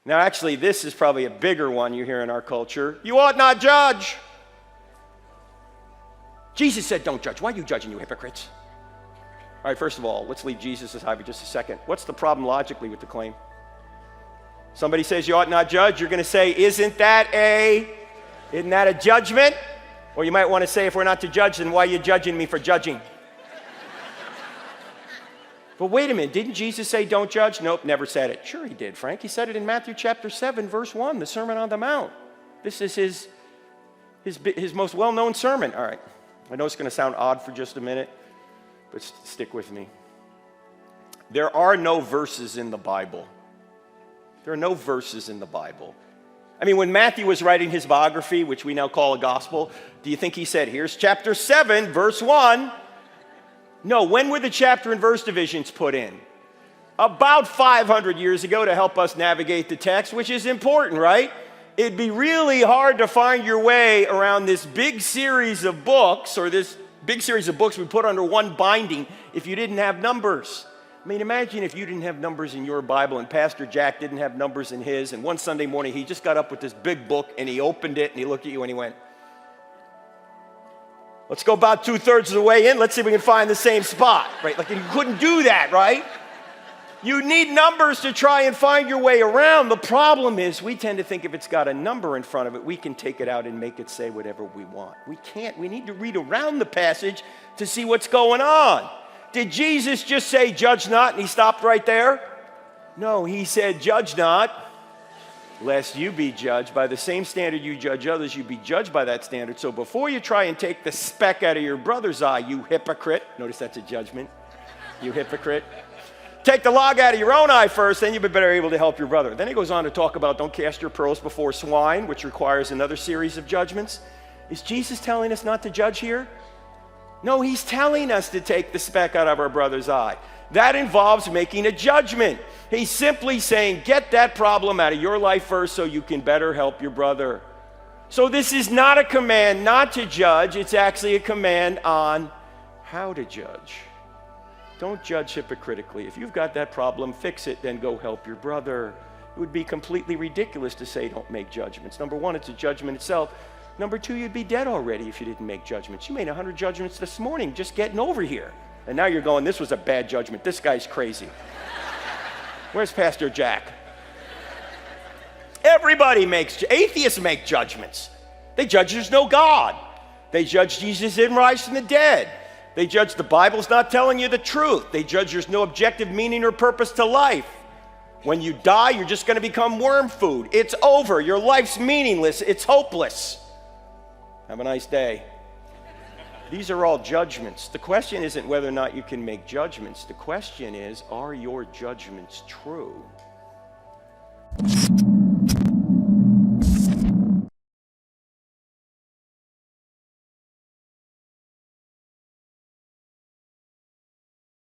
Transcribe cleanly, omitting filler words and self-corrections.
Now, actually, this is probably a bigger one you hear in our culture. You ought not judge. Jesus said, don't judge. Why are you judging, you hypocrites? All right, first of all, let's leave Jesus aside for just a second. What's the problem logically with the claim? Somebody says you ought not judge, you're going to say, isn't that a judgment? Or you might want to say, if we're not to judge, then why are you judging me for judging? But wait a minute, didn't Jesus say don't judge? Nope, never said it. Sure he did, Frank. He said it in Matthew chapter 7, verse 1, the Sermon on the Mount. This is his most well-known sermon. All right, I know it's going to sound odd for just a minute, but stick with me. There are no verses in the Bible. There are no verses in the Bible. I mean, when Matthew was writing his biography, which we now call a gospel, do you think he said, here's chapter 7, verse 1? No, when were the chapter and verse divisions put in? About 500 years ago to help us navigate the text, which is important, right? It'd be really hard to find your way around this big series of books, or this big series of books we put under one binding, if you didn't have numbers. I mean, imagine if you didn't have numbers in your Bible and Pastor Jack didn't have numbers in his, and one Sunday morning he just got up with this big book and he opened it and he looked at you and he went, let's go about 2/3 of the way in, let's see if we can find the same spot, right? Like, you couldn't do that, right? You need numbers to try and find your way around. The problem is we tend to think if it's got a number in front of it, we can take it out and make it say whatever we want. We can't. We need to read around the passage to see what's going on. Did Jesus just say, judge not, and he stopped right there? No, he said, judge not, lest you be judged. By the same standard you judge others, you be judged by that standard. So before you try and take the speck out of your brother's eye, you hypocrite. Notice that's a judgment. You hypocrite. Take the log out of your own eye first, then you'll be better able to help your brother. Then he goes on to talk about don't cast your pearls before swine, which requires another series of judgments. Is Jesus telling us not to judge here? No, he's telling us to take the speck out of our brother's eye. That involves making a judgment. He's simply saying, get that problem out of your life first so you can better help your brother. So this is not a command not to judge. It's actually a command on how to judge. Don't judge hypocritically. If you've got that problem, fix it, then go help your brother. It would be completely ridiculous to say don't make judgments. Number one, it's a judgment itself. Number two, you'd be dead already if you didn't make judgments. You made 100 judgments this morning just getting over here. And now you're going, this was a bad judgment. This guy's crazy. Where's Pastor Jack? Everybody atheists make judgments. They judge there's no God. They judge Jesus didn't rise from the dead. They judge the Bible's not telling you the truth. They judge there's no objective meaning or purpose to life. When you die, you're just going to become worm food. It's over. Your life's meaningless. It's hopeless. Have a nice day. These are all judgments. The question isn't whether or not you can make judgments. The question is, are your judgments true?